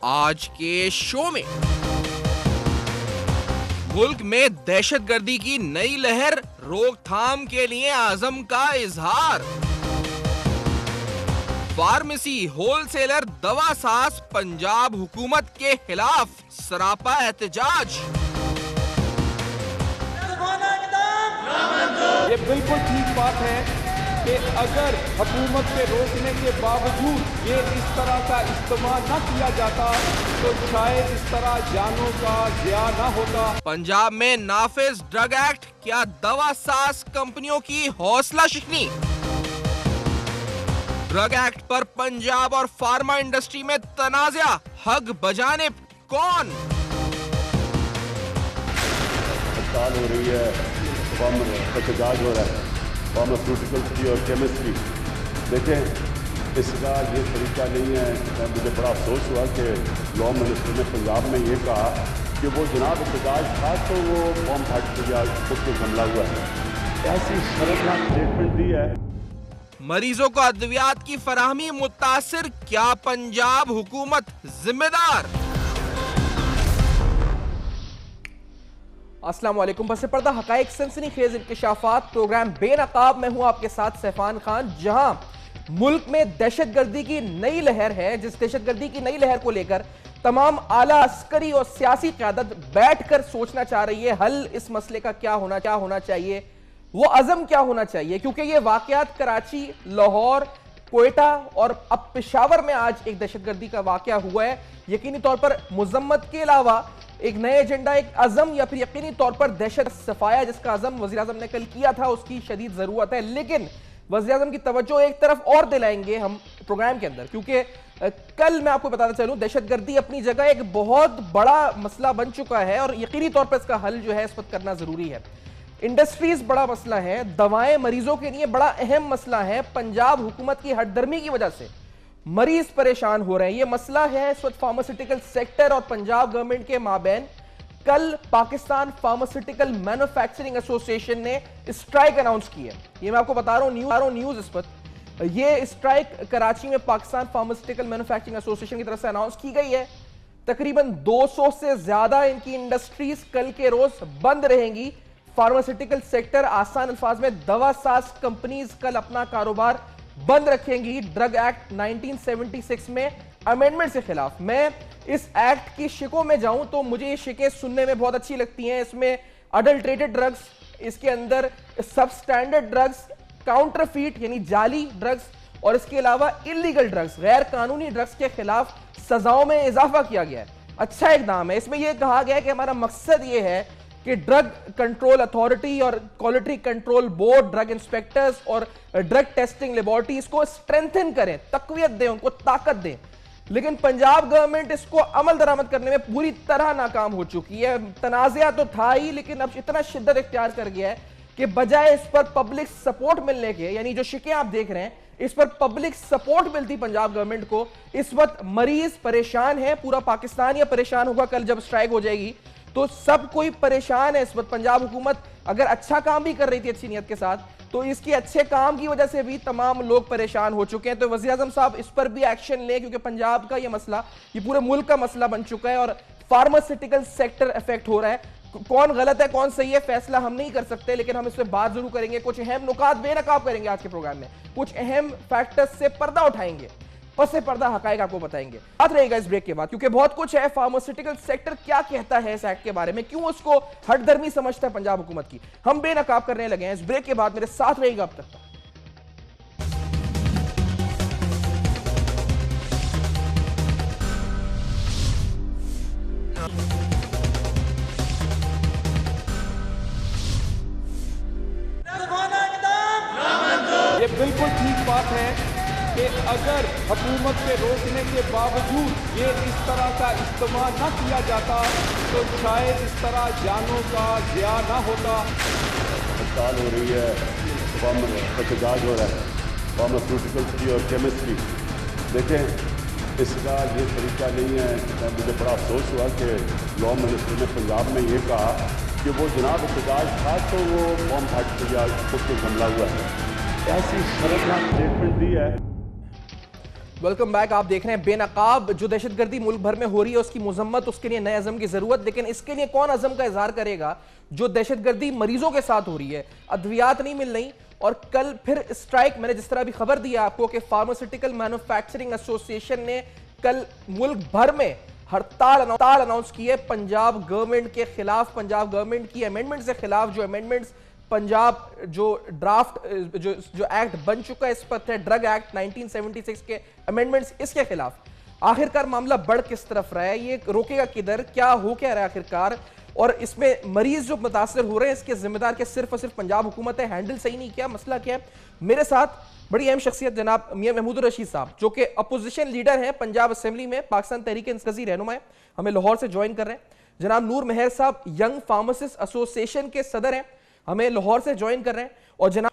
आज के शो में मुल्क में दहशतगर्दी की नई लहर, रोकथाम के लिए आज़म का इजहार। फार्मेसी होलसेलर दवासाज पंजाब हुकूमत के खिलाफ सरापा एहतजाज। ये बिल्कुल ठीक बात है कि अगर हुकूमत के रोकने के बावजूद ये इस तरह का इस्तेमाल न किया जाता तो शायद इस तरह जानों का ज़िया न होता। पंजाब में नाफिज ड्रग एक्ट, क्या दवासाज कंपनियों की हौसला शिकनी। ड्रग एक्ट पर पंजाब और फार्मा इंडस्ट्री में तनाज़ा, हक बजाने कौन। हड़ताल हो रही है, एहतजाज हो रहा है फार्मास्यूटिकल्स की और केमिस्ट्री। देखें, इसका ये तरीका नहीं है। मुझे बड़ा अफसोस हुआ कि लॉ मिनिस्टर ने पंजाब में ये कहा कि वो जनाब एहतजाज था तो वो बॉम्ब फैक्ट्री या खुद को हमला हुआ है। ऐसी शर्मनाक स्टेटमेंट दी है। मरीजों को अद्वियात की फराहमी मुतासिर, क्या पंजाब हुकूमत जिम्मेदार। अस्सलाम वालेकुम। बस पर्दा हकाइक सनसनीखेज इंकशाफात प्रोग्राम बेनकाब में हूं आपके साथ सैफान खान। जहां मुल्क में दहशतगर्दी की नई लहर है, जिस दहशतगर्दी की नई लहर को लेकर तमाम आला अस्करी और सियासी क़यादत बैठकर सोचना चाह रही है हल इस मसले का क्या होना चाहिए, वो अज़म क्या होना चाहिए। क्योंकि ये वाकयात कराची, लाहौर, कोयटा और अब पेशावर में आज एक दहशतगर्दी का वाकया हुआ है। यकीनी तौर पर मुजम्मत के अलावा एक नए एजेंडा, एक अज़म या फिर यकीनी तौर पर दहशत सफाया जिसका अज़म वज़ीर आज़म ने कल किया था, उसकी शदीद ज़रूरत है। लेकिन वज़ीर आज़म की तवज्जो एक तरफ और दिलाएंगे हम प्रोग्राम के अंदर, क्योंकि कल मैं आपको बताना चलूं, दहशतगर्दी अपनी जगह एक बहुत बड़ा मसला बन चुका है और यकीनी तौर पर इसका हल जो है इस वक्त करना ज़रूरी है। इंडस्ट्रीज बड़ा मसला है, दवाएं मरीजों के लिए बड़ा अहम मसला है। पंजाब हुकूमत की हटदर्मी की वजह से मरीज परेशान हो रहे हैं। यह मसला है इस वक्त फार्मास्यूटिकल सेक्टर और पंजाब गवर्नमेंट के माबैन। कल पाकिस्तान फार्मास्यूटिकल मैन्युफैक्चरिंग एसोसिएशन ने स्ट्राइक अनाउंस की है। ये मैं आपको बता रहा हूं न्यूज इस वक्त। ये स्ट्राइक कराची में पाकिस्तान फार्मास्यूटिकल मैन्युफैक्चरिंग एसोसिएशन की तरफ से अनाउंस की गई है। तकरीबन 200 से ज्यादा इनकी इंडस्ट्रीज कल के रोज बंद रहेंगी। फार्मास्यूटिकल सेक्टर, आसान अल्फाज में दवासाज कंपनीज कल अपना कारोबार बंद रखेंगी। ड्रग एक्ट 1976 में अमेंडमेंट के खिलाफ। मैं इस एक्ट की शिकों में जाऊं तो मुझे ये शिकें सुनने में बहुत अच्छी लगती हैं। इसमें अडल्ट्रेटेड ड्रग्स, इसके अंदर सबस्टैंडर्ड ड्रग्स, काउंटरफीट यानी जाली ड्रग्स और इसके अलावा इलीगल ड्रग्स, गैर कानूनी ड्रग्स के खिलाफ सजाओं में इजाफा किया गया है। अच्छा इकदाम है। इसमें यह कहा गया है कि हमारा मकसद यह है कि ड्रग कंट्रोल अथॉरिटी और quality control board, drug inspectors और ड्रग टेस्टिंग लेबोरेटरीज को स्ट्रेंथन करें, तकवीयत दें, उनको ताकत दें। लेकिन पंजाब गवर्नमेंट इसको अमल दरामद करने में पूरी तरह नाकाम हो चुकी है। तनाज़ा तो था ही, लेकिन अब इतना शिद्दत इख्तियार कर गया है कि बजाय इस पर पब्लिक सपोर्ट मिलने के, यानी जो शिकें आप देख रहे हैं इस पर पब्लिक सपोर्ट मिलती पंजाब गवर्नमेंट को, इस वक्त मरीज परेशान है। पूरा पाकिस्तान या परेशान होगा कल जब स्ट्राइक हो जाएगी तो सब कोई परेशान है इस वक्त। पंजाब हुकूमत अगर अच्छा काम भी कर रही थी अच्छी नीयत के साथ, तो इसके अच्छे काम की वजह से भी तमाम लोग परेशान हो चुके हैं। तो वज़ीर आज़म साहब इस पर भी एक्शन लें, क्योंकि पंजाब का ये मसला ये पूरे मुल्क का मसला बन चुका है और फार्मास्यूटिकल सेक्टर इफेक्ट हो रहा है। कौन गलत है कौन सही है फैसला हम नहीं कर सकते, लेकिन हम इस पर बात जरूर करेंगे। कुछ अहम नुकात बेनकाब करेंगे आज के प्रोग्राम में, कुछ अहम फैक्टर्स से पर्दा उठाएंगे, पसे पर्दा हकाइक आपको बताएंगे। बात रहेगा इस ब्रेक के बाद, क्योंकि बहुत कुछ है। फार्मास्यूटिकल सेक्टर क्या कहता है इस एक्ट के बारे में, क्यों उसको हटदर्मी समझता है पंजाब हुकूमत की, हम बेनकाब करने लगे हैं। इस ब्रेक के बाद मेरे साथ रहेगा अब तक। ये बिल्कुल ठीक बात है कि अगर हुकूमत के रोकने के बावजूद ये इस तरह का इस्तेमाल न किया जाता तो शायद इस तरह जानों का ज़िया न होता। हड़ताल हो रही है, एहतजाज हो रहा है फार्मास्यूटिकल्स की और केमिस्ट्री। देखें, इसका ये तरीका नहीं है। मुझे बड़ा अफसोस हुआ कि लॉ मिनिस्टर ने पंजाब में ये कहा कि वो जनाब एहतजाज था तो वो बॉम्ब फैक्ट्री या खुद को हमला हुआ है। ऐसी शर्मनाक स्टेटमेंट दी है। Welcome back. आप देख रहे हैं बेनकाब जो दहशतगर्दी मुल्क भर में हो रही है उसकी मजम्मत, उसके लिए नए अज़म की जरूरत। लेकिन इसके लिए कौन अज़म का इजहार करेगा जो दहशतगर्दी मरीजों के साथ हो रही है, अद्वियात नहीं मिल रही। और कल फिर स्ट्राइक, मैंने जिस तरह भी खबर दी आपको कि फार्मास्यूटिकल मैन्युफैक्चरिंग एसोसिएशन ने कल मुल्क भर में हड़ताल अनाउंस की है पंजाब गवर्नमेंट के खिलाफ, पंजाब गवर्नमेंट की अमेंडमेंट के खिलाफ। जो अमेंडमेंट्स पंजाब जो ड्राफ्ट जो एक्ट बन चुका है इस पर है, ड्रग एक्ट 1976 के अमेंडमेंट्स, इसके खिलाफ आखिरकार मामला बढ़ किस तरफ रहा है, ये रोकेगा किधर, क्या हो क्या रहा है आखिरकार, और इसमें मरीज जो मुतासर हो रहे हैं इसके जिम्मेदार के सिर्फ और सिर्फ पंजाब हुकूमत है। हैंडल सही नहीं किया, मसला क्या है। मेरे साथ बड़ी अहम शख्सियत जनाब मियां महमूद रशीद साहब जो कि अपोजिशन लीडर हैं पंजाब असेंबली में, पाकिस्तान तहरीक इंसकजी रहनुमा है, हमें लाहौर से ज्वाइन कर रहे हैं। जनाब नूर मेहर साहब यंग फार्मासिस्ट एसोसिएशन के सदर हैं, हमें लाहौर से ज्वाइन कर रहे हैं।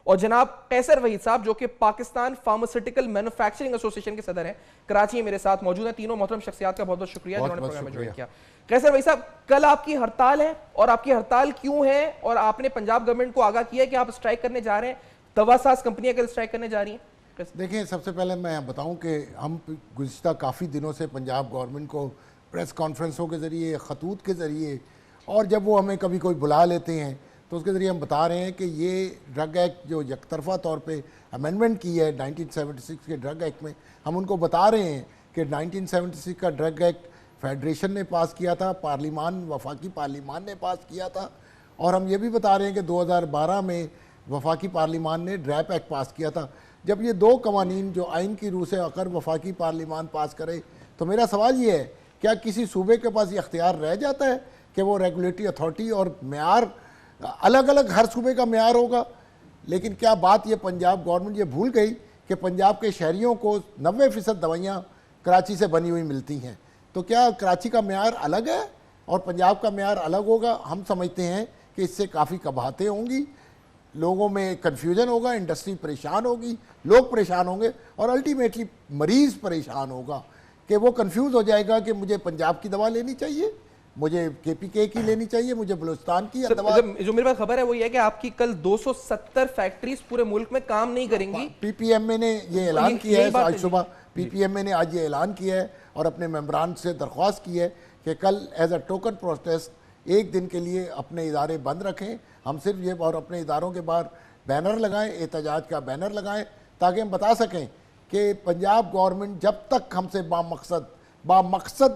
और जनाब कैसर वहीद साहब जो कि पाकिस्तान फार्मास्यूटिकल मैन्युफैक्चरिंग एसोसिएशन के सदर हैं, कराची में मेरे साथ मौजूद हैं। तीनों मोहतरम शख्सियात का बहुत बहुत शुक्रिया जिन्होंने प्रोग्राम में ज्वाइन किया। कैसर वहीद साहब, कल आपकी हड़ताल है और आपकी हड़ताल क्यों है, और आपने पंजाब गवर्नमेंट को आगाह किया है कि आप स्ट्राइक करने जा रहे हैं, दवासाज कंपनियां कल स्ट्राइक करने जा रही हैं। देखिए, सबसे पहले मैं बताऊं कि हम गुज़िश्ता काफ़ी दिनों से पंजाब गवर्नमेंट को प्रेस कॉन्फ्रेंसों के ज़रिए, खतूत के ज़रिए, और जब वो हमें कभी कोई बुला लेते हैं तो उसके ज़रिए हम बता रहे हैं कि ये ड्रग एक्ट जो यकतरफ़ा तौर पे अमेंडमेंट की है 1976 के ड्रग एक्ट में, हम उनको बता रहे हैं कि 1976 का ड्रग एक्ट फेडरेशन ने पास किया था, पार्लिमान, वफाकी पार्लिमान ने पास किया था। और हम ये भी बता रहे हैं कि 2012 में वफाकी पार्लिमान ने ड्रैप एक्ट पास किया था। जब ये दो कवानीन जो आइन की रूह से अगर वफाकी पार्लिमान पास करे तो मेरा सवाल ये है, क्या किसी सूबे के पास ये अख्तियार रह जाता है कि वो रेगुलेटरी अथॉरिटी, और म्यार अलग अलग हर सूबे का म्यार होगा। लेकिन क्या बात ये पंजाब गवर्नमेंट ये भूल गई कि पंजाब के शहरियों को 90% दवाइयाँ कराची से बनी हुई मिलती हैं, तो क्या कराची का म्यार अलग है और पंजाब का म्यार अलग होगा? हम समझते हैं कि इससे काफ़ी कबाहतें होंगी, लोगों में कन्फ्यूजन होगा, इंडस्ट्री परेशान होगी, लोग परेशान होंगे, और अल्टीमेटली मरीज़ परेशान होगा कि वो कंफ्यूज हो जाएगा कि मुझे पंजाब की दवा लेनी चाहिए, मुझे केपीके की लेनी चाहिए, मुझे बलूचिस्तान की दवा। जो मेरे पास खबर है वो ये है कि आपकी कल 270 फैक्ट्रीज पूरे मुल्क में काम नहीं करेंगी। पीपीएमए ने ये ऐलान किया है, आज सुबह पीपीएमए ने आज ये ऐलान किया है और अपने मेंबरान से दरख्वास्त की है कि कल एज अ टोकन प्रोटेस्ट एक दिन के लिए अपने इदारे बंद रखें। हम सिर्फ ये और अपने इदारों के बाहर बैनर लगाएं, एहतजाज का बैनर लगाएं, ताकि हम बता सकें कि पंजाब गवर्नमेंट जब तक हमसे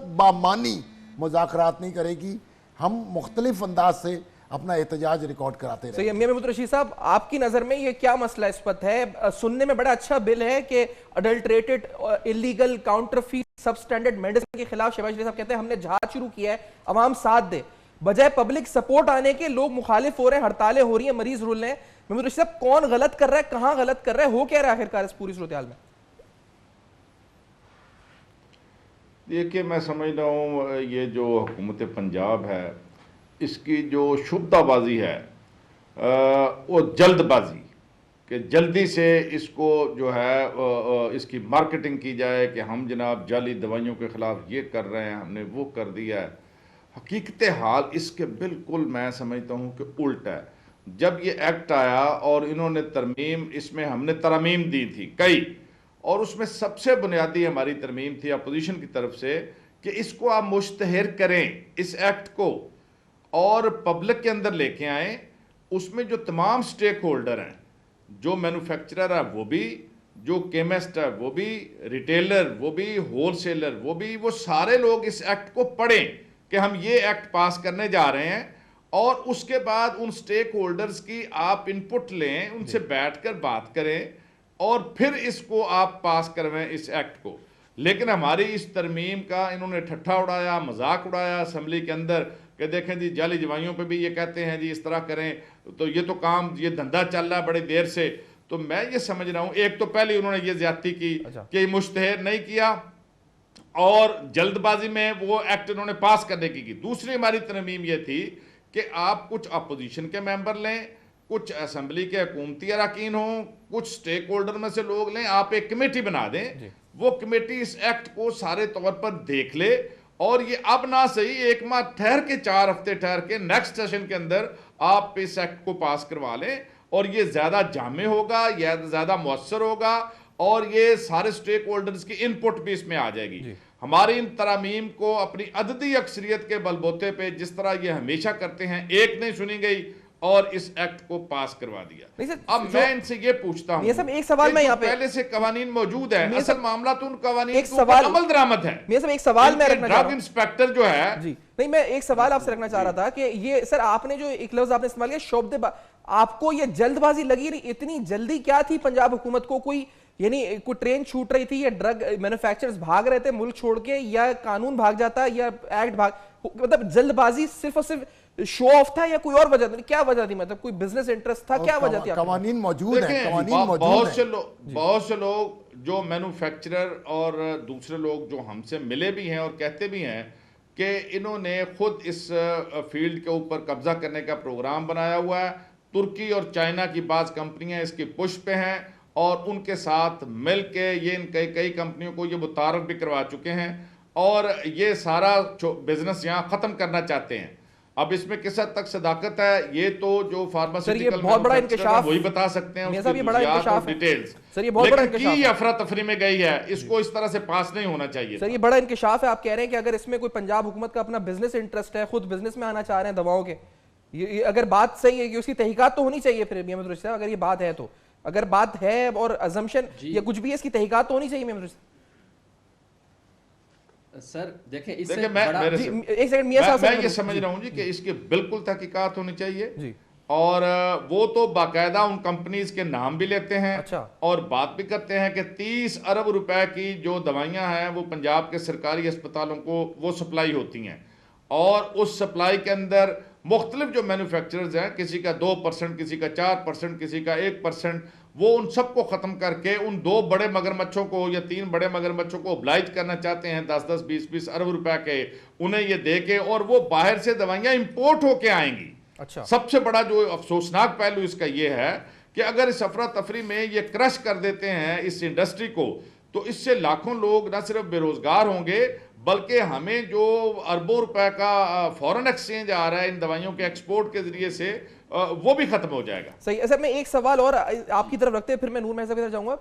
बामानी मुज़ाकरात नहीं करेगी, हम मुख्तलिफ अंदाज से अपना एहतजाज रिकॉर्ड कराते रहेंगे। मियां महमूद रशीद साहब, आपकी नज़र में ये क्या मसला इस पर है? सुनने में बड़ा अच्छा बिल है कि adulterated, illegal, counterfeit, substandard medicine के खिलाफ शहबाज शरीफ साहब कहते हैं हमने जहाज शुरू किया है, अवाम साथ दे, बजाय पब्लिक सपोर्ट आने के लोग मुखालिफ हो रहे हैं, हड़तालें हो रही हैं, मरीज रुल रहे हैं। महमूद रशीद साहब, कौन गलत कर रहा है, कहां गलत कर रहा है, हो क्या रहा है आखिरकार इस पूरी सूरत हाल में? देखिए, मैं समझता हूँ ये जो हुकूमत पंजाब है इसकी जो शुबदाबाजी है वो जल्दबाजी कि जल्दी से इसको जो है इसकी मार्केटिंग की जाए कि हम जनाब जाली दवाइयों के ख़िलाफ़ ये कर रहे हैं, हमने वो कर दिया है। हकीकत हाल इसके बिल्कुल मैं समझता हूँ कि उल्टा है। जब ये एक्ट आया और इन्होंने तरमीम, इसमें हमने तरमीम दी थी कई, और उसमें सबसे बुनियादी हमारी तरमीम थी अपोजिशन की तरफ से कि इसको आप मुश्तहर करें इस एक्ट को और पब्लिक के अंदर लेके आएँ। उसमें जो तमाम स्टेक होल्डर हैं, जो मैन्युफैक्चरर है वो भी, जो केमिस्ट है वो भी, रिटेलर वो भी, होलसेलर वो भी, वो सारे लोग इस एक्ट को पढ़ें कि हम ये एक्ट पास करने जा रहे हैं, और उसके बाद उन स्टेक होल्डर्स की आप इनपुट लें, उनसे बैठकर बात करें और फिर इसको आप पास करवाएं इस एक्ट को। लेकिन हमारी इस तरमीम का इन्होंने ठट्ठा उड़ाया, मजाक उड़ाया असेंबली के अंदर कि देखें जी जाली दवाइयों पे भी ये कहते हैं जी इस तरह करें, तो ये तो काम, ये धंधा चल रहा है बड़ी देर से। तो मैं ये समझ रहा हूँ, एक तो पहले उन्होंने ये ज्यादती की कि मुश्तहर नहीं किया और जल्दबाजी में वो एक्ट इन्होंने पास करने की। दूसरी हमारी तरमीम ये थी कि आप कुछ अपोजिशन के मेंबर लें, कुछ असेंबली के हुकूमती अरकान हों, कुछ स्टेक होल्डर में से लोग लें, आप एक कमेटी बना दें, वो कमेटी इस एक्ट को सारे तौर पर देख ले, और ये अब ना सही 1 माह ठहर के, 4 हफ्ते ठहर के नेक्स्ट सेशन के अंदर आप इस एक्ट को पास करवा लें, और ये ज्यादा जामे होगा, यह ज्यादा मौसर होगा, और ये सारे स्टेक होल्डर्स की इनपुट भी इसमें आ जाएगी। हमारी इन तरामीम को अपनी अददी अक्सरियत के बलबूते पे जिस तरह ये हमेशा करते हैं, एक नहीं सुनी गई और इस एक्ट को पास करवा दिया। अब मैं इनसे ये पूछता हूँ, एक सवाल मैं यहाँ पे, पहले से कवानीन मौजूद है, असल मामला तो उन कवानीन एक सवाल अमल दरामद है। एक सवाल मैं रखना चाह रहा हूं, ड्रग इंस्पेक्टर जो है जी नहीं, मैं एक सवाल आपसे रखना चाह रहा था कि ये सर आपने जो एक लफ्ज आपने इस्तेमाल किया शोबदे, आपको ये जल्दबाजी लगी? इतनी जल्दी क्या थी पंजाब हुकूमत को? कोई यानी कोई ट्रेन छूट रही थी या ड्रग मैन्युफैक्चरर्स भाग रहे थे मुल्क छोड़ के, या कानून भाग जाता या एक्ट भाग, मतलब जल्दबाजी सिर्फ और सिर्फ शो ऑफ था या कोई और वजह थी? क्या वजह थी? मतलब कोई बिजनेस इंटरेस्ट था? क्या वजह थी? कवानीन मौजूद है, बहुत से लोग जो मैन्युफैक्चरर और दूसरे लोग जो हमसे मिले भी हैं और कहते भी हैं कि इन्होंने खुद इस फील्ड के ऊपर कब्जा करने का प्रोग्राम बनाया हुआ है। तुर्की और चाइना की बाज कंपनियां इसकी पुश पे हैं और उनके साथ मिल के ये इन कई कंपनियों को ये मुतारफ भी करवा चुके हैं और ये सारा बिजनेस यहाँ खत्म करना चाहते हैं। अब इसमें किस हद तक सदाकत है ये तो जो फार्मास्यूटिकल बहुत बड़ा इंकशाफ वही बता सकते हैं, ये बड़ा इंकशाफ डिटेल्स। सर ये बहुत बड़ा इंकशाफ है, अफरा तफरी में गई है, इसको इस तरह से पास नहीं होना चाहिए। सर ये बड़ा इंकशाफ है। आप कह रहे हैं कि अगर इसमें कोई पंजाब हुकूमत का अपना बिजनेस इंटरेस्ट है, खुद बिजनेस में आना चाह रहे हैं दवाओं के, ये अगर बात सही है कि उसकी तहकीकात तो होनी चाहिए फिर भी अहमद साहब, अगर ये बात है तो, अगर बात है और अजम्पशन या कुछ भी है, इसकी तहकीकात तो होनी चाहिए अहमद सर। देखें इससे एक सेकंड मियां साहब, मैं ये समझ रहा हूं जी कि इसकी बिल्कुल तहकीकात होनी चाहिए जी। और वो तो बाकायदा उन कंपनीज के नाम भी लेते हैं। अच्छा। और बात भी करते हैं कि 30 अरब रुपए की जो दवाइयां हैं वो पंजाब के सरकारी अस्पतालों को वो सप्लाई होती हैं और उस सप्लाई के अंदर मुख्तलिफ जो मैन्युफैक्चरर्स हैं, किसी का 2%, किसी का 4%, किसी का 1%, वो उन सबको ख़त्म करके उन 2 बड़े मगरमच्छों को या 3 बड़े मगरमच्छों को ओब्लाइज करना चाहते हैं 10-10, 20-20 अरब रुपए के, उन्हें ये दे के, और वो बाहर से दवाइयाँ इम्पोर्ट होके आएंगी। अच्छा। सबसे बड़ा जो अफसोसनाक पहलू इसका ये है कि अगर इस अफरा तफरी में ये क्रश कर देते हैं इस इंडस्ट्री को, तो इससे लाखों लोग न सिर्फ बेरोजगार होंगे बल्कि हमें जो अरबों रुपए का फॉरेन एक्सचेंज आ रहा है इन दवाइयों के एक्सपोर्ट के जरिए से, वो भी खत्म हो जाएगा। सही। सर मैं एक सवाल और आपकी तरफ रखते हैं, फिर मैं नूर महसा की तरफ जाऊंगा।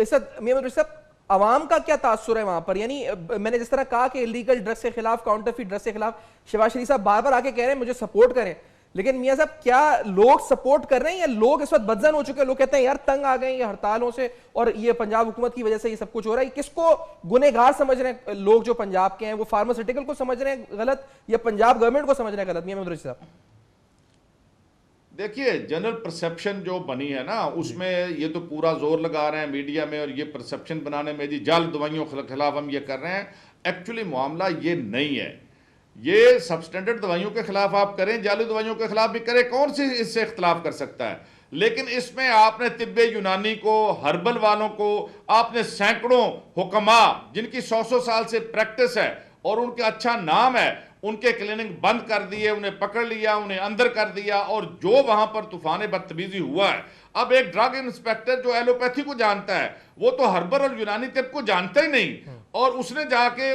सर अवाम का क्या तासुर है वहां पर? यानी मैंने जिस तरह कहा कि इलीगल ड्रग्स के खिलाफ, काउंटरफीट ड्रग्स के खिलाफ शहबाज शरीफ साहब बार बार आके कह रहे हैं मुझे सपोर्ट करें, लेकिन मियां साहब क्या लोग सपोर्ट कर रहे हैं या लोग इस वक्त बदजन हो चुके हैं? लोग कहते हैं यार तंग आ गए ये हड़तालों से और ये पंजाब हुकूमत की वजह से ये सब कुछ हो रहा है। किसको गुनहगार समझ रहे हैं लोग जो पंजाब के हैं? वो फार्मास्यूटिकल को समझ रहे हैं गलत या पंजाब गवर्नमेंट को समझ रहे हैं गलत? मियां महमूद साहब देखिए, जनरल परसेप्शन जो बनी है ना, उसमें ये तो पूरा जोर लगा रहे हैं मीडिया में और ये परसेप्शन बनाने में जी जाल दवाइयों के खिलाफ हम ये कर रहे हैं। एक्चुअली मामला ये नहीं है। ये सबस्टैंडर्ड दवाइयों के खिलाफ आप करें, जाली दवाइयों के खिलाफ भी करें, कौन सी इससे इख्तलाफ कर सकता है? लेकिन इसमें आपने तिब्बे यूनानी को, हर्बल वालों को, आपने सैकड़ों हुक्मा जिनकी 100 साल से प्रैक्टिस है और उनका अच्छा नाम है, उनके क्लिनिक बंद कर दिए, उन्हें पकड़ लिया, उन्हें अंदर कर दिया। और जो वहां पर तूफान बदतमीजी हुआ है, अब एक ड्रग इंस्पेक्टर जो एलोपैथी को जानता है वो तो हर्बल और यूनानी तिब को जानता ही नहीं, और उसने जाके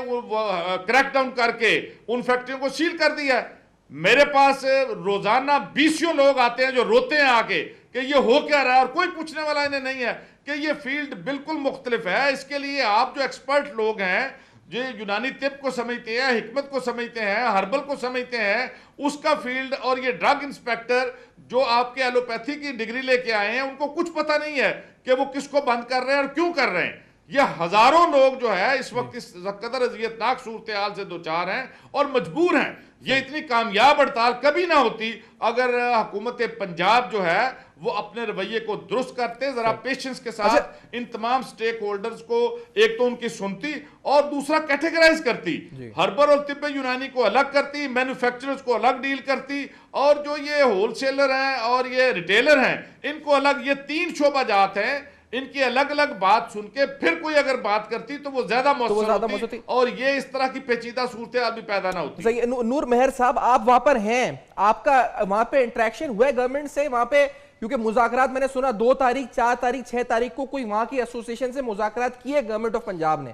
क्रैकडाउन करके उन फैक्ट्रियों को सील कर दिया। मेरे पास रोजाना 20 लोग आते हैं जो रोते हैं आके कि ये हो क्या रहा है, और कोई पूछने वाला इन्हें नहीं है कि ये फील्ड बिल्कुल मुख्तलिफ है। इसके लिए आप जो एक्सपर्ट लोग हैं, जो यूनानी तिब को समझते हैं, हिकमत को समझते हैं, हर्बल को समझते हैं, उसका फील्ड, और ये ड्रग इंस्पेक्टर जो आपके एलोपैथी की डिग्री लेके आए हैं, उनको कुछ पता नहीं है कि वो किसको बंद कर रहे हैं और क्यों कर रहे हैं। ये हजारों लोग जो है इस वक्त इस कदर अजियतनाक सूरत हाल से दो चार हैं और मजबूर हैं। ये इतनी कामयाब हड़ताल कभी ना होती अगर हुकूमत पंजाब जो है वो अपने रवैये को दुरुस्त करते, जरा पेशेंस के साथ इन तमाम स्टेक होल्डर्स को एक तो उनकी सुनती और दूसरा कैटेगराइज करती, हर्बल और तिब्बे यूनानी को अलग करती, मैन्युफैक्चरर्स को अलग डील करती, और जो ये होलसेलर हैं और ये रिटेलर हैं इनको अलग। ये 3 शोबाजात हैं, इनकी अलग अलग बात सुन के फिर कोई अगर बात करती तो वो ज्यादा मौसम होती और ये इस तरह की पेचीदा सूरत हाल भी पैदा ना होती। नूर मेहर साहब, आप वहां पर हैं, आपका वहां पे इंटरेक्शन हुआ है गवर्नमेंट से वहां पे? क्योंकि मुज़ाकरात मैंने सुना 2 तारीख, 4 तारीख, 6 तारीख को कोई वहां की एसोसिएशन से मुज़ाकरात किए गवर्नमेंट ऑफ पंजाब ने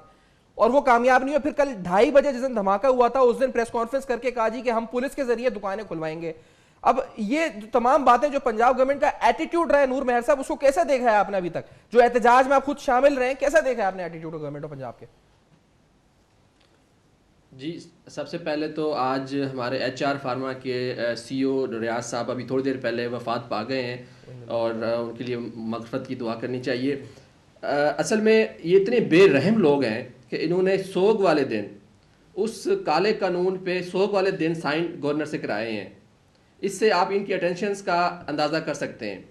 और वो कामयाब नहीं हुआ। फिर कल 2:30 बजे जिस दिन धमाका हुआ था उस दिन प्रेस कॉन्फ्रेंस करके कहा जी कि हम पुलिस के जरिए दुकानें खुलवाएंगे। अब ये जो तमाम बातें जो पंजाब गवर्नमेंट का एटीट्यूड रहा है, नूर मेहर साहब, उसको कैसा देखा है आपने अभी तक? जो एहतजाज में आप खुद शामिल रहे हैं, कैसा देखा है आपने एटीट्यूड गवर्नमेंट ऑफ पंजाब के? जी, सबसे पहले तो आज हमारे HR फार्मा के CEO रियाज साहब अभी थोड़ी देर पहले वफात पा गए हैं और उनके लिए मग़फ़िरत की दुआ करनी चाहिए। असल में ये इतने बेरहम लोग हैं कि इन्होंने सोग वाले दिन, उस काले कानून पे सोग वाले दिन साइन गवर्नर से कराए हैं। इससे आप इनकी अटेंशंस का अंदाज़ा कर सकते हैं।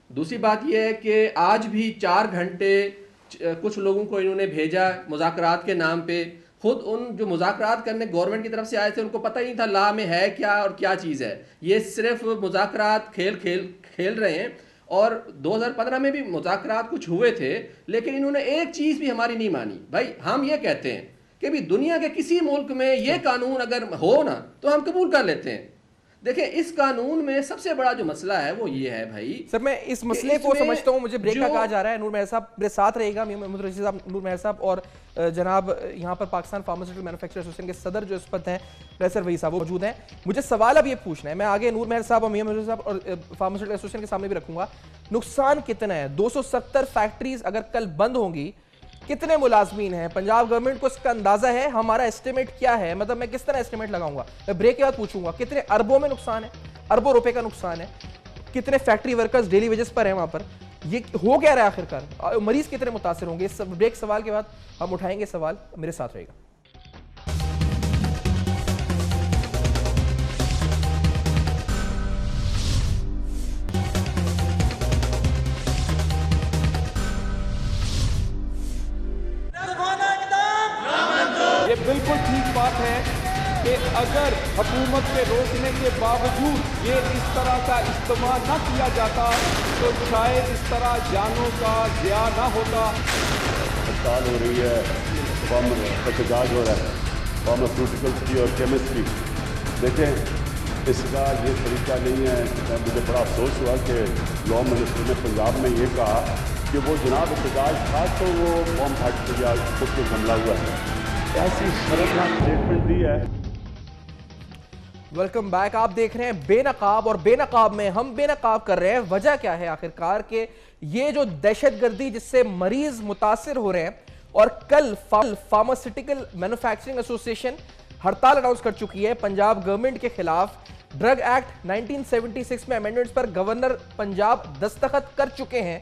दूसरी बात यह है कि आज भी 4 घंटे कुछ लोगों को इन्होंने भेजा मुज़ाकरात के नाम पे। खुद उन जो मुज़ाकरात करने गवर्नमेंट की तरफ से आए थे उनको पता ही नहीं था ला में है क्या और क्या चीज़ है। ये सिर्फ मुज़ाकरात खेल रहे हैं। और 2015 में भी मुज़ाकरात कुछ हुए थे, लेकिन इन्होंने एक चीज़ भी हमारी नहीं मानी। भाई हम ये कहते हैं कि भी दुनिया के किसी मुल्क में ये कानून अगर हो ना तो हम कबूल कर लेते हैं। देखें, इस कानून में सबसे बड़ा जो मसला है वो ये है भाई। सर मैं इस मसले को समझता हूँ, मुझे ब्रेक का कहा जा रहा है। नूर मेहर साहब मेरे साथ रहेगा, मोहम्मद रशीद साहब, नूर मेहर साहब और जनाब यहाँ पर पाकिस्तान फार्मास्यूटिकल मैन्युफैक्चरर्स एसोसिएशन के सदर जो इस वक्त हैं कैसर वही साहब वो मौजूद हैं। मुझे सवाल अब ये पूछना है, मैं आगे नूर मेहर साहब और मियां मजूद साहब और फार्मास्यूटिकल एसोसिएशन के सामने भी रखूंगा। नुकसान कितना है? 270 फैक्ट्रीज अगर कल बंद होंगी, कितने मुलाजमीन हैं? पंजाब गवर्नमेंट को इसका अंदाजा है? हमारा एस्टिमेट क्या है? मतलब मैं किस तरह एस्टिमेट लगाऊंगा? मैं ब्रेक के बाद पूछूंगा कितने अरबों में नुकसान है, अरबों रुपए का नुकसान है, कितने फैक्ट्री वर्कर्स डेली वेजेस पर हैं वहां पर, ये हो क्या रहा है आखिरकार, मरीज कितने मुतासर होंगे? इस ब्रेक सवाल के बाद हम उठाएंगे सवाल, मेरे साथ रहेगा। ये बिल्कुल ठीक बात है कि अगर हुकूमत के रोकने के बावजूद ये इस तरह का इस्तेमाल न किया जाता तो शायद इस तरह जानों का ज़िया ना होता। हड़ताल हो रही है, एहतजाज हो रहा है फार्मास्यूटिकल्स की और केमिस्ट्री। देखें, इसका ये तरीका नहीं है। मुझे बड़ा अफसोस हुआ कि लॉ मिनिस्टर ने पंजाब में ये कहा कि वो जनाब एहतजाज था तो वो बॉम्ब फैक्ट्री या खुद को हमला हुआ है। ऐसी शर्मनाक स्टेटमेंट दी है। Welcome back. आप देख रहे हैं बेनकाब, और बेनकाब में हम बेनकाब कर रहे हैं। वजह क्या है आखिरकार के ये जो दहशतगर्दी जिससे मरीज मुतासिर हो रहे हैं, और कल फार्मास्यूटिकल मैन्युफैक्चरिंग एसोसिएशन हड़ताल अनाउंस कर चुकी है पंजाब गवर्नमेंट के खिलाफ। ड्रग एक्ट 1976 में अमेंडमेंट्स पर गवर्नर पंजाब दस्तखत कर चुके हैं।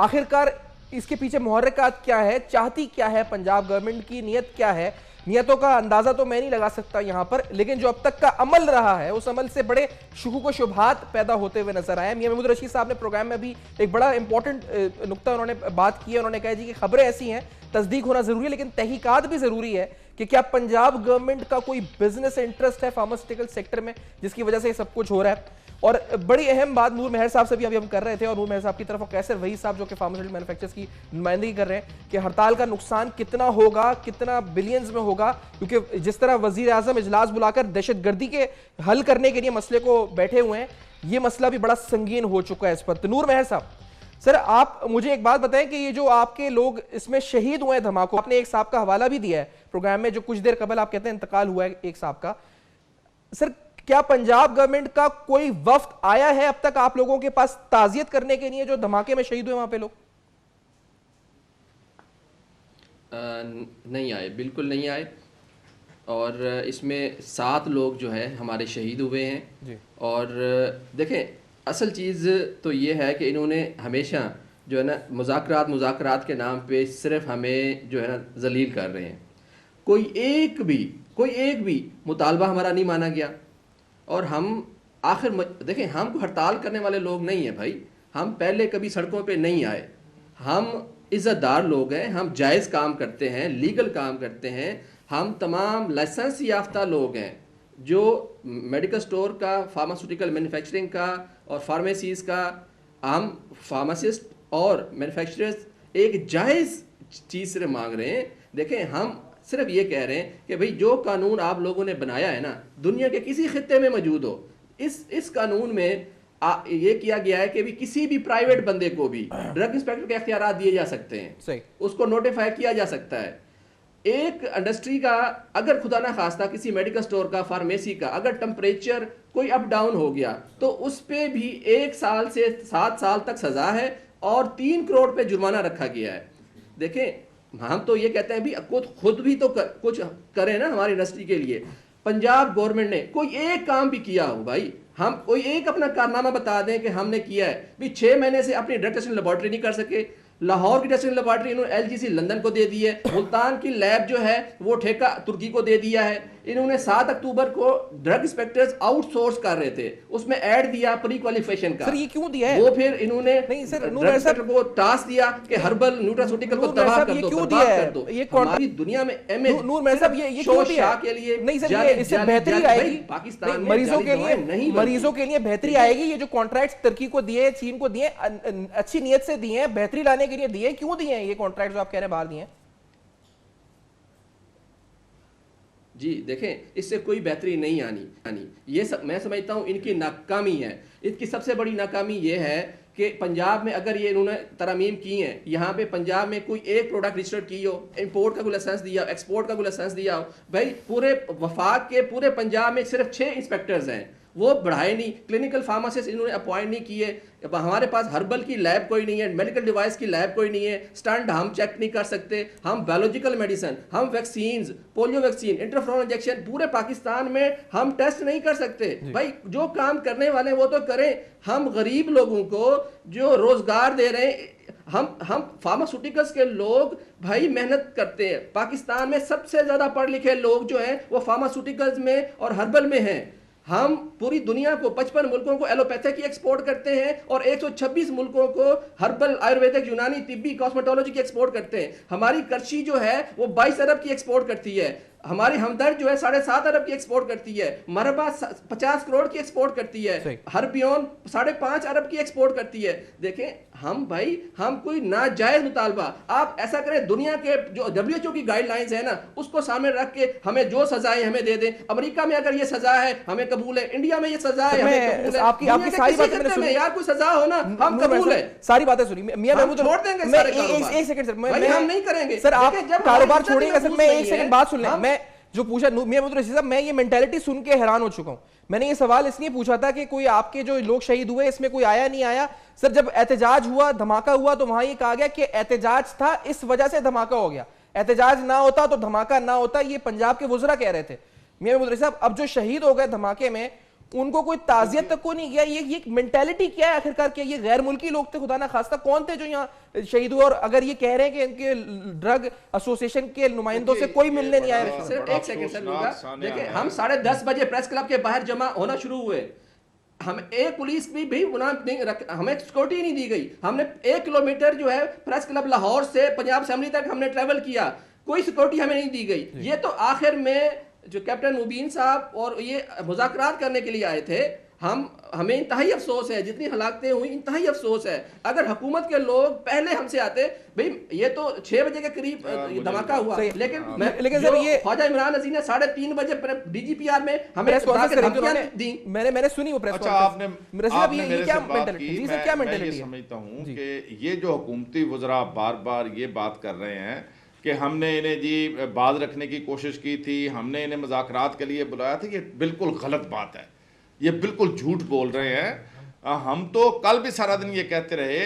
आखिरकार इसके पीछे मुहर्रिकात क्या है, चाहती क्या है पंजाब गवर्नमेंट की, नीयत क्या है? नियतों का अंदाजा तो मैं नहीं लगा सकता यहां पर, लेकिन जो अब तक का अमल रहा है उस अमल से बड़े शुकूक व शुबहात पैदा होते हुए नजर आए। मियां महमूद रशीद साहब ने प्रोग्राम में भी एक बड़ा इंपॉर्टेंट नुक्ता उन्होंने बात की है। उन्होंने कहा जी कि खबरें ऐसी हैं, तस्दीक होना जरूरी है, लेकिन तहकीकात भी जरूरी है कि क्या पंजाब गवर्नमेंट का कोई बिजनेस इंटरेस्ट है फार्मास्यूटिकल सेक्टर में जिसकी वजह से ये सब कुछ हो रहा है। और बड़ी अहम बात नूर मेहर साहब से भी अभी हम कर रहे थे, और नूर मेहर साहब की तरफ कैसर वही साहब जो कि फार्मास्यूटिकल मैन्युफैक्चरर्स की नुमाइंदगी कर रहे हैं कि हड़ताल का नुकसान कितना होगा, कितना बिलियंस में होगा, क्योंकि जिस तरह वजीर आजम इजलास बुलाकर दहशतगर्दी के हल करने के लिए मसले को बैठे हुए हैं, ये मसला भी बड़ा संगीन हो चुका है इस पर। तो नूर मेहर साहब, सर आप मुझे एक बात बताएं कि ये जो आपके लोग इसमें शहीद हुए हैं धमाकों, आपने एक साहब का हवाला भी दिया है प्रोग्राम में, जो कुछ देर कबल आप कहते हैं इंतकाल हुआ है एक साहब का। सर क्या पंजाब गवर्नमेंट का कोई वफ्द आया है अब तक आप लोगों के पास ताजियत करने के लिए जो धमाके में शहीद हुए वहां पे लोग? नहीं आए, बिल्कुल नहीं आए। और इसमें 7 लोग जो है हमारे शहीद हुए हैं जी। और देखें, असल चीज़ तो ये है कि इन्होंने हमेशा जो है ना मुज़ाकरात के नाम पे सिर्फ हमें जो है ना जलील कर रहे हैं। कोई एक भी मुतालबा हमारा नहीं माना गया। और हम आखिर देखें, हम हड़ताल करने वाले लोग नहीं हैं भाई। हम पहले कभी सड़कों पे नहीं आए। हम इज़्ज़तदार लोग हैं, हम जायज़ काम करते हैं, लीगल काम करते हैं। हम तमाम लाइसेंस याफ्ता लोग हैं जो मेडिकल स्टोर का, फार्मास्यूटिकल मैन्युफैक्चरिंग का और फार्मेसीज़ का, हम फार्मासिस्ट और मैन्युफैक्चरर्स एक जायज़ चीज़ से मांग रहे हैं। देखें, हम सिर्फ ये कह रहे हैं कि भाई जो कानून आप लोगों ने बनाया है ना, दुनिया के किसी खित्ते में मौजूद हो, इस कानून में ये किया गया है कि भी किसी भी प्राइवेट बंदे को भी ड्रग इंस्पेक्टर के अख्तियारात दिए जा सकते हैं, सही, उसको नोटिफाई किया जा सकता है। एक इंडस्ट्री का अगर खुदा ना खास्ता किसी मेडिकल स्टोर का, फार्मेसी का, अगर टेम्परेचर कोई अप डाउन हो गया तो उस पे भी 1 साल से 7 साल तक सजा है और 3 करोड़ पे जुर्माना रखा गया है। देखें, हम तो ये कहते हैं भी खुद भी तो कुछ करें ना हमारी इंडस्ट्री के लिए। पंजाब गवर्नमेंट ने कोई एक काम भी किया हो भाई, हम कोई एक अपना कारनामा बता दें कि हमने किया है। भी 6 महीने से अपनी ड्रग टेस्टिंग लेबोरेटरी नहीं कर सके। लाहौर की टेस्टिंग लेबोरेटरी इन्होंने एलजीसी लंदन को दे दी है। मुल्तान की लैब जो है वो ठेका तुर्की को दे दिया है। इन्होंने 7 अक्टूबर को ड्रग इंस्पेक्टर्स आउटसोर्स कर रहे थे, उसमें ऐड दिया प्री क्वालिफिकेशन का। सर ये क्यों दिया है? वो फिर इन्होंने नहीं सर, ड्रग इंस्पेक्टर को टास्क दिया कि हर्बल न्यूट्रास्यूटिकल को तबाह कर दो, क्यों बर्बाद दिया कर है? दो। ये हमारी दुनिया में इमेज नूर महर साहब ये क्यों दिया है? के लिए नहीं सर, ये इससे बेहतरी आएगी पाकिस्तान में मरीजों के लिए, नहीं मरीजों के लिए बेहतरी आएगी। ये जो कॉन्ट्रैक्ट तुर्की को दिए, चीन को दिए, अच्छी नीयत से दिए हैं, बेहतरी लाने के लिए दिए, क्यों दिए हैं ये कॉन्ट्रैक्ट जो आप कह रहे हैं बाहर दिए हैं? जी देखें, इससे कोई बेहतरी नहीं आनी। ये सब मैं समझता हूँ इनकी नाकामी है। इसकी सबसे बड़ी नाकामी ये है कि पंजाब में अगर ये इन्होंने तरमीम की हैं, यहाँ पे पंजाब में कोई एक प्रोडक्ट रजिस्टर्ड की हो, इंपोर्ट का कोई लाइसेंस दिया, एक्सपोर्ट का कोई लाइसेंस दिया हो, भाई पूरे वफाक के पूरे पंजाब में सिर्फ 6 इंस्पेक्टर्स हैं, वो बढ़ाए नहीं। क्लिनिकल फार्मासिस्ट इन्होंने अपॉइंट नहीं किए। हमारे पास हर्बल की लैब कोई नहीं है, मेडिकल डिवाइस की लैब कोई नहीं है, स्टंट हम चेक नहीं कर सकते, हम बायोलॉजिकल मेडिसिन, हम वैक्सीन, पोलियो वैक्सीन, इंटरफ्रोन इंजेक्शन पूरे पाकिस्तान में हम टेस्ट नहीं कर सकते। भाई जो काम करने वाले हैं वो तो करें। हम गरीब लोगों को जो रोजगार दे रहे हैं, हम फार्मास्यूटिकल्स के लोग भाई मेहनत करते हैं। पाकिस्तान में सबसे ज्यादा पढ़े लिखे लोग जो हैं वो फार्मास्यूटिकल्स में और हर्बल में हैं। हम पूरी दुनिया को 55 मुल्कों को एलोपैथिक की एक्सपोर्ट करते हैं और 126 मुल्कों को हर्बल, आयुर्वेदिक, यूनानी, तिब्बी, कॉस्मेटोलॉजी की एक्सपोर्ट करते हैं। हमारी करची जो है वो 22 अरब की एक्सपोर्ट करती है। हमारी हमदर्द जो है 7.5 अरब की एक्सपोर्ट करती है। मरबा 50 करोड़ की एक्सपोर्ट करती है। हरबियोन 5.5 अरब की एक्सपोर्ट करती है। देखें, हम भाई हम कोई नाजायज मुतालबा, आप ऐसा करें दुनिया के जो WHO की गाइडलाइंस है ना उसको सामने रख के हमें जो सजाएं हमें दे दें। अमेरिका में अगर ये सजा है हमें कबूल है, इंडिया में ये सजा है हमें कबूल है। आपकी सारी बातें मैंने सुनी यार, कोई सजा हो ना हम कबूल है। सारी बातें सुनी मियां महमूद, छोड़ देंगे मैं सारे कारोबार। एक सेकंड सर, भाई हम नहीं करेंगे सर, आप कारोबार छोड़िएगा सर, मैं एक सेकंड बात सुन लें। मैं जो पूछा मियां महमूद रशीद साहब, मैं ये मेंटालिटी सुन के हैरान हो चुका हूं। मैंने ये सवाल इसलिए पूछा था कि कोई आपके जो लोग शहीद हुए इसमें कोई आया नहीं आया। सर जब एहतजाज हुआ, धमाका हुआ, तो वहां ये कहा गया कि एहतजाज था इस वजह से धमाका हो गया, एहतजाज ना होता तो धमाका ना होता। ये पंजाब के वुज़रा कह रहे थे। मियां महमूद रशीद साहब, अब जो शहीद हो गए धमाके में उनको कोई ताजियत तक को नहीं गया। ये मेंटालिटी क्या है आखिरकार? क्या ये गैर मुल्की लोग थे? खुदा ना खास्ता कौन थे जो यहाँ शहीद हुए? और अगर ये कह रहे हैं कि इनके ड्रग एसोसिएशन के नुमाइंदों से कोई मिलने नहीं आया। सिर्फ एक सेकंड सर, देखिए हम 10:30 बजे प्रेस क्लब के बाहर जमा होना शुरू हुए। हम एक पुलिस भी गुनाह नहीं रख, हमें सिक्योरिटी नहीं दी गई। हमने 1 किलोमीटर जो है प्रेस क्लब लाहौर से पंजाब असेंबली तक हमने ट्रेवल किया, कोई सिक्योरिटी हमें नहीं दी गई। ये तो आखिर में जो कैप्टन मुबीन साहब और ये मुज़ाकरात करने के लिए आए थे। हमें इंतहाई अफसोस है, जितनी हलाकतें हुई इंतहाई अफसोस है। अगर हुकूमत के लोग पहले हमसे आते, भाई ये तो 6 बजे के करीब धमाका हुआ, लेकिन सर ये ख्वाजा इमरान अजीज ने 3:30 बजे DGPR में हमें धमकियां दी। मैंने सुनी वो प्रेस कॉन्फ्रेंस। ये क्या मेंटालिटी? मैं समझता हूं कि ये जो हुकूमती वज़रा बार-बार ये बात कर रहे हैं कि हमने इन्हें जी बात रखने की कोशिश की थी, हमने इन्हें मुज़ाकरात के लिए बुलाया था, ये बिल्कुल गलत बात है। ये बिल्कुल झूठ बोल रहे हैं। हम तो कल भी सारा दिन ये कहते रहे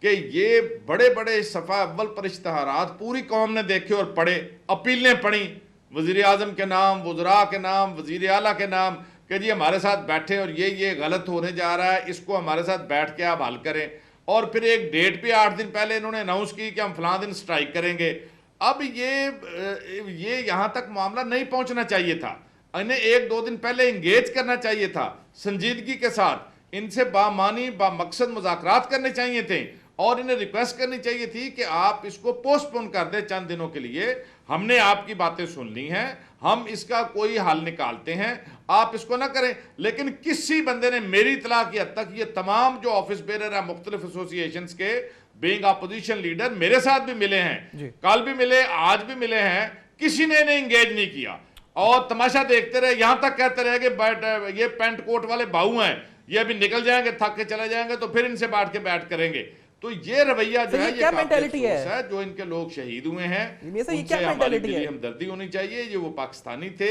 कि ये बड़े बड़े सफ़ा अव्वल पर इश्तहारात पूरी कौम ने देखे और पढ़े, अपीलें पढ़ी वज़ीर आज़म के नाम, वज़रा के नाम, वज़ीर आला के नाम, कि जी हमारे साथ बैठे और ये गलत होने जा रहा है, इसको हमारे साथ बैठ के आप हल करें। और फिर एक डेट पे 8 दिन पहले इन्होंने अनाउंस की कि हम फलां दिन स्ट्राइक करेंगे। अब ये यहाँ तक मामला नहीं पहुँचना चाहिए था। इन्हें 1-2 दिन पहले इंगेज करना चाहिए था संजीदगी के साथ। इनसे बामानी बामकसद मुज़ाकरात करने चाहिए थे और इन्हें रिक्वेस्ट करनी चाहिए थी कि आप इसको पोस्टपोन कर दें चंद दिनों के लिए। हमने आपकी बातें सुन ली हैं, हम इसका कोई हल निकालते हैं, आप इसको ना करें। लेकिन किसी बंदे ने मेरी इतला की हद तक ये तमाम जो ऑफिस बेरर है मुख्तलिफ एसोसिएशंस के, बीइंग अपोजिशन लीडर, मेरे साथ भी मिले हैं, कल भी मिले, आज भी मिले हैं, किसी ने इन्हें इंगेज नहीं किया और तमाशा देखते रहे। यहां तक कहते रहे कि ये पेंट कोट वाले बाहू हैं, ये अभी निकल जाएंगे, थक के चले जाएंगे तो फिर इनसे बैठ करेंगे। तो ये रवैया जो है ये क्या काबिल मेंटालिटी अफसोस है। जो इनके लोग शहीद हुए हैं ये क्या उनसे हमारी मेंटालिटी दिली है? हमदर्दी होनी चाहिए। ये वो पाकिस्तानी थे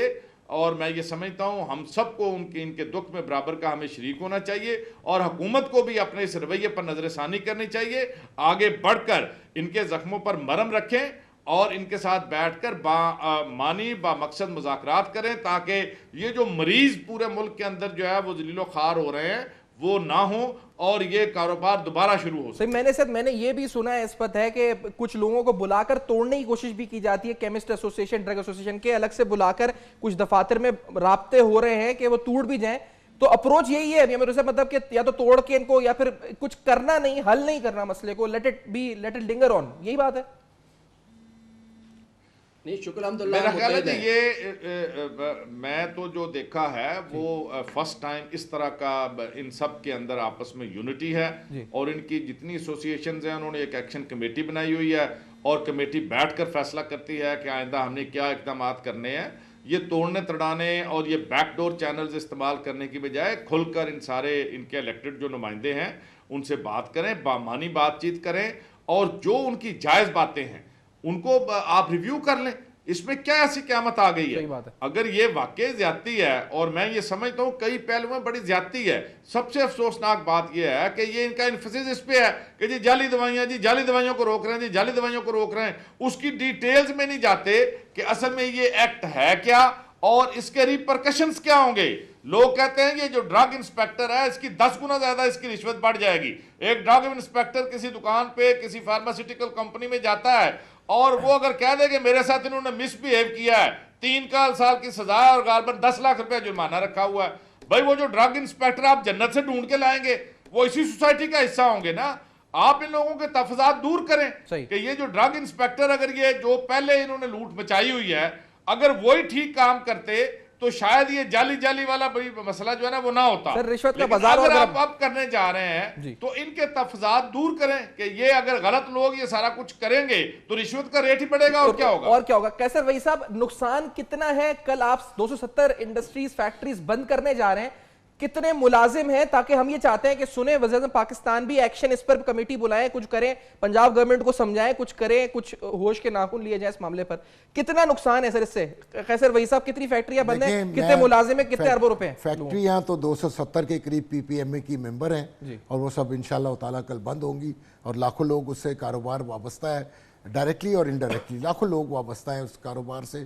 और मैं ये समझता हूँ हम सबको उनके इनके दुख में बराबर का हमें शरीक होना चाहिए और हुकूमत को भी अपने इस रवैये पर नजरसानी करनी चाहिए। आगे बढ़कर इनके जख्मों पर मरहम रखें और इनके साथ बैठकर मानी बा मकसद मुज़ाकरात करें ताकि ये जो मरीज पूरे मुल्क के अंदर जो है वो जलीलो खार हो रहे हैं वो ना हो और ये कारोबार दोबारा शुरू हो सही। मैंने ये भी सुना है, इस पर है कि कुछ लोगों को बुलाकर तोड़ने की कोशिश भी की जाती है। केमिस्ट एसोसिएशन, ड्रग एसोसिएशन के अलग से बुलाकर कुछ दफातर में राब्ते हो रहे हैं कि वो टूट भी जाएं। तो अप्रोच यही है मेरे से, मतलब कि या तो तोड़ के इनको या फिर कुछ करना नहीं, हल नहीं करना मसले को, लेट इट लिंगर ऑन, यही बात है। नहीं, शुक्र मेरा ख्याल है कि ये मैं तो जो देखा है वो फर्स्ट टाइम इस तरह का इन सब के अंदर आपस में यूनिटी है और इनकी जितनी एसोसिएशंस हैं उन्होंने एक एक्शन कमेटी बनाई हुई है और कमेटी बैठकर फैसला करती है कि आइंदा हमने क्या इकदाम करने हैं। ये तोड़ने तड़ाने और ये बैकडोर चैनल्स इस्तेमाल करने की बजाय खुलकर इन सारे इनके इलेक्टेड जो नुमाइंदे हैं उनसे बात करें, बामानी बातचीत करें और जो उनकी जायज़ बातें हैं उनको आप रिव्यू कर लें। इसमें क्या ऐसी क़यामत आ गई है? अगर ये वाकई ज्यादती है और मैं ये समझता हूँ कई पहलुओं में बड़ी ज्यादती है, सबसे अफसोसनाक बात यह है कि ये इनका इन्फोसिस इस पे है कि जी जाली दवाइयाँ, जी जाली दवाइयों को रोक रहे हैं, जी जाली दवाइयों को रोक रहे हैं। उसकी डिटेल्स में नहीं जाते कि असल में ये एक्ट है क्या और इसके रिपरकशंस क्या होंगे। लोग कहते हैं ये जो ड्रग इंस्पेक्टर है इसकी 10 गुना ज्यादा इसकी रिश्वत बढ़ जाएगी। एक ड्रग इंस्पेक्टर किसी दुकान पे किसी फार्मास्यूटिकल कंपनी में जाता है और वो अगर कह दे कि मेरे साथ इन्होंने मिसबिहेव किया है, 3 साल की सजा और गालबन 10 लाख रुपया जुर्माना रखा हुआ है। भाई वो जो ड्रग इंस्पेक्टर आप जन्नत से ढूंढ के लाएंगे वो इसी सोसाइटी का हिस्सा होंगे ना। आप इन लोगों के तफजात दूर करें कि ये जो ड्रग इंस्पेक्टर अगर ये जो पहले इन्होंने लूट मचाई हुई है अगर वही ठीक काम करते तो शायद ये जाली वाला बड़ी मसला जो है ना वो ना होता। सर, रिश्वत का बाजार अगर आप अब करने जा रहे हैं तो इनके तफजात दूर करें कि ये अगर गलत लोग ये सारा कुछ करेंगे तो रिश्वत का रेट ही बढ़ेगा और क्या होगा। और क्या होगा? कैसे वही साहब, नुकसान कितना है? कल आप 270 इंडस्ट्रीज फैक्ट्रीज बंद करने जा रहे हैं, कितने मुलाजिम हैं? ताकि हम ये चाहते हैं कि सुने वज़ीर पाकिस्तान भी एक्शन, इस पर कमेटी बुलाएं, कुछ करें, पंजाब गवर्नमेंट को समझाएं, कुछ करें, कुछ होश के नाखून लिए जाए इस मामले पर। कितना नुकसान है सर इससे? कैसर वही साहब, कितनी फैक्ट्रियां बंद हैं, कितने मुलाजिम हैं, कितने अरबों रुपए? फैक्ट्रियां तो 270 के करीब पीपीएमए की मेंबर हैं और वो सब इंशाल्लाह ताला कल बंद होंगी और लाखों लोग उससे कारोबार वाबस्ता है, डायरेक्टली और इनडायरेक्टली लाखों लोग वाबस्ता है उस कारोबार से।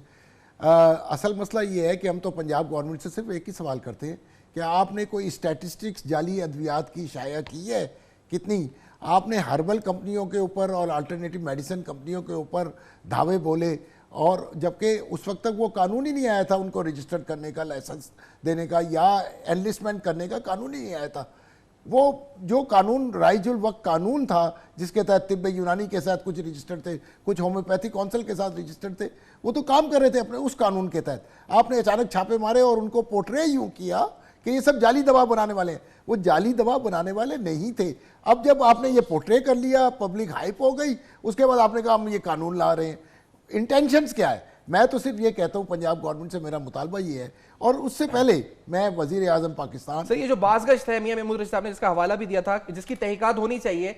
असल मसला ये है कि हम तो पंजाब गवर्नमेंट से सिर्फ एक ही सवाल करते हैं कि आपने कोई स्टैटिस्टिक्स जाली अद्वियात की शाया की है? कितनी? आपने हर्बल कंपनियों के ऊपर और अल्टरनेटिव मेडिसिन कंपनियों के ऊपर दावे बोले और जबकि उस वक्त तक वो कानून ही नहीं आया था उनको रजिस्टर्ड करने का, लाइसेंस देने का या एनलिस्टमेंट करने का कानून ही नहीं आया था। वो जो कानून राइजुल वक्त कानून था जिसके तहत तिब्बे यूनानी के साथ कुछ रजिस्टर्ड थे, कुछ होम्योपैथी काउंसिल के साथ रजिस्टर्ड थे, वो तो काम कर रहे थे अपने उस कानून के तहत। आपने अचानक छापे मारे और उनको पोर्ट्रे यूँ किया कि ये सब जाली दवा बनाने वाले हैं। वो जाली दवा बनाने वाले नहीं थे। अब जब आपने ये पोर्ट्रे कर लिया, पब्लिक हाइप हो गई, उसके बाद आपने कहा हम ये कानून ला रहे हैं। इंटेंशंस क्या है? मैं तो सिर्फ ये कहता हूँ पंजाब गवर्नमेंट से मेरा मुतालबा ये है। और उससे पहले मैं वजीर आजम पाकिस्तान सर, ये जो बाज़गश्त है मियां महमूद रशीद साहब ने जिसका हवाला भी दिया था, जिसकी तहकीकात होनी चाहिए,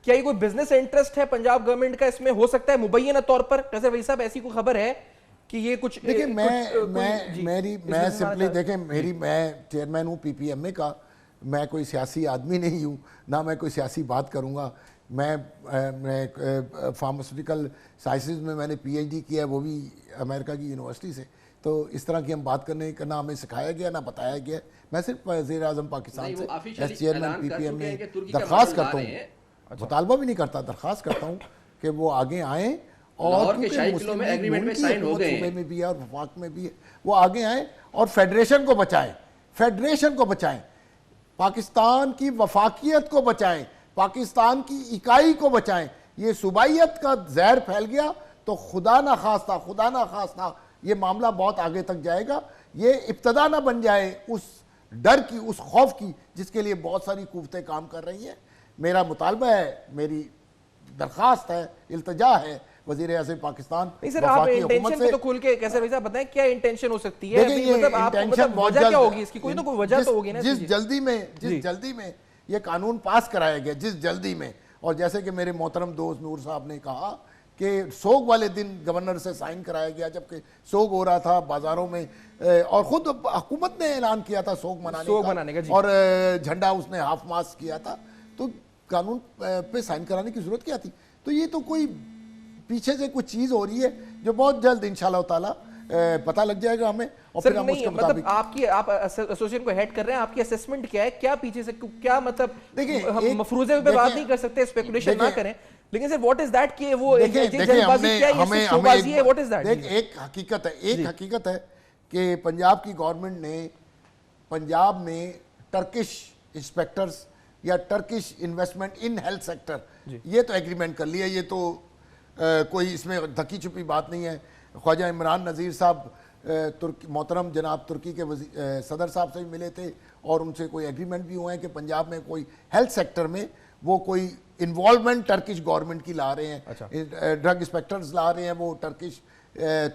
क्या ये कोई बिजनेस इंटरेस्ट है पंजाब गवर्नमेंट का इसमें? हो सकता है मुबैना तौर पर। कैसे वही साहब, ऐसी कोई खबर है कि ये कुछ? देखिए मैं सिंपली देखें, मैं चेयरमैन हूँ पीपीएमए का, मैं कोई सियासी आदमी नहीं हूँ, ना मैं कोई सियासी बात करूँगा। मैं फार्मास्यूटिकल साइंसेज में मैंने पीएचडी किया है, वो भी अमेरिका की यूनिवर्सिटी से। तो इस तरह की हम बात करना हमें सिखाया गया ना बताया गया। मैं सिर्फ वज़ीर आज़म पाकिस्तान से एस चेयरमैन पीपीएमए दरख्वास्त करता हूँ, मुतालबा भी नहीं करता, दरख्वास्त करता हूँ कि वो आगे आएँ और सूबे में भी है और वफाक में भी है, वो आगे आए और फेडरेशन को बचाएं, फेडरेशन को बचाएं, पाकिस्तान की वफाकियत को बचाएं, पाकिस्तान की इकाई को बचाएं। ये सूबाइयत का जहर फैल गया तो खुदा ना खास्ता ये मामला बहुत आगे तक जाएगा। ये इब्तदा ना बन जाए उस डर की, उस खौफ की जिसके लिए बहुत सारी कुव्वतें काम कर रही हैं। मेरा मुतालबा है, मेरी दरख्वास्त है, इल्तिजा है वज़ीर आज़म पाकिस्तान। नहीं सर, आप इंटेंशन पे तो खुल के कैसे वैसा बताएं, क्या इंटेंशन हो सकती है? मतलब आप वजह क्या होगी इसकी? कोई ना कोई वजह तो होगी ना। जिस जल्दी में ये कानून पास कराया गया, जिस जल्दी में, और जैसे कि मेरे मोहतरम दोस्त नूर साहब ने कहा कि सोग वाले दिन गवर्नर से साइन कराया गया, जबकि सोग हो रहा था बाजारों में, और खुद हुकूमत ने ऐलान किया था सोग मनाने का और झंडा उसने हाफ मास्ट किया था, तो कानून पे साइन कराने की जरूरत क्या थी? तो ये तो कोई पीछे से कुछ चीज हो रही है जो बहुत जल्द इंशाल्लाह ताला पता लग जाएगा हमें, और फिर हम उसके मुताबिक। मतलब आप एसोसिएशन को हेड कर रहे हैं, आपकी असेसमेंट क्या है, क्या पीछे से क्या मतलब, देखिए हम मफरूजे पे बात नहीं कर सकते, स्पेकुलेशन ना करें, लेकिन सर व्हाट इज दैट कि वो जल्दबाजी क्या है, ये शोबाजी है, व्हाट इज दैट? एक हकीकत है कि पंजाब की गवर्नमेंट ने पंजाब में टर्किश इंस्पेक्टर्स या Turkish investment in health sector ये तो एग्रीमेंट कर लिया, ये तो कोई इसमें धकी छुपी बात नहीं है। ख्वाजा इमरान नज़ीर साहब मोहतरम जनाब तुर्की के सदर साहब से भी मिले थे और उनसे कोई एग्रीमेंट भी हुए हैं कि पंजाब में कोई हेल्थ सेक्टर में वो कोई इन्वॉल्वमेंट टर्किश गवर्नमेंट की ला रहे हैं। अच्छा। ड्रग इंस्पेक्टर्स ला रहे हैं वो टर्किश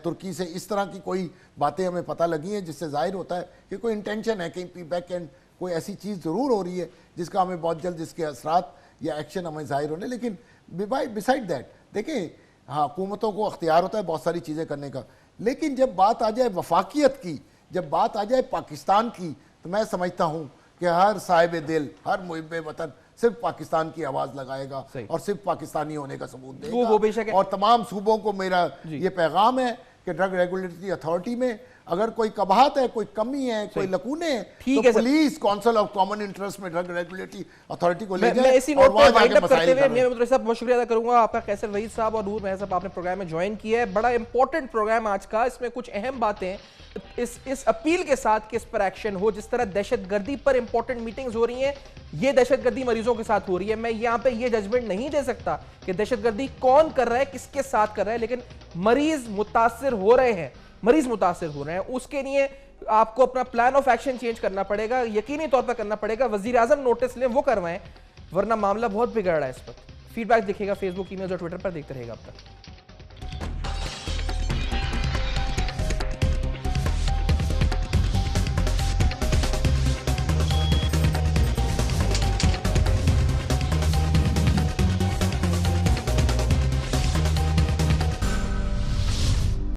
तुर्की से, इस तरह की कोई बातें हमें पता लगी हैं जिससे जाहिर होता है कि कोई इंटेंशन है, कहीं बैक एंड कोई ऐसी चीज़ ज़रूर हो रही है जिसका हमें बहुत जल्द इसके असरात या एक्शन हमें जाहिर होने। लेकिन बिसाइड दैट देखें, हाँ हुकूमतों को अख्तियार होता है बहुत सारी चीज़ें करने का, लेकिन जब बात आ जाए वफाकियत की, जब बात आ जाए पाकिस्तान की, तो मैं समझता हूँ कि हर साहिब दिल, हर मुहिब वतन सिर्फ पाकिस्तान की आवाज़ लगाएगा और सिर्फ पाकिस्तानी होने का सबूत देगा। वो बेशक है। और तमाम सूबों को मेरा ये पैगाम है कि ड्रग रेगुलेटरी अथॉरिटी में अगर कोई कबाहत है, कोई कमी है, कोई लकूने हैं, तो police council of common interest में ड्रग रेगुलेटरी अथॉरिटी को ले जाए। मैं इसी नोट पर वाइंड अप करते हुए मैं साहब बहुत शुक्रिया अदा करूंगा आपका, कैसर वहीद साहब और नूर महर साहब, आपने प्रोग्राम में ज्वाइन किया है। बड़ा इंपॉर्टेंट प्रोग्राम आज का, इसमें कुछ अहम बातें इस अपील के साथ कि इस पर एक्शन हो। जिस तरह दहशतगर्दी पर इंपॉर्टेंट मीटिंग्स हो रही हैं, ये दहशतगर्दी मरीजों के साथ हो रही है। मैं यहाँ पे ये जजमेंट नहीं दे सकता कि दहशतगर्दी कौन कर रहा है, किसके साथ कर रहा है, लेकिन मरीज मुतासिर हो रहे हैं, उसके लिए आपको अपना प्लान ऑफ एक्शन चेंज करना पड़ेगा, यकीनी तौर पर करना पड़ेगा। वजीर आजम नोटिस लें, वो करवाएं, वरना मामला बहुत बिगड़ रहा है। इस पर फीडबैक देखिएगा फेसबुक, ईमेल और ट्विटर पर, देखते रहेगा अब तक।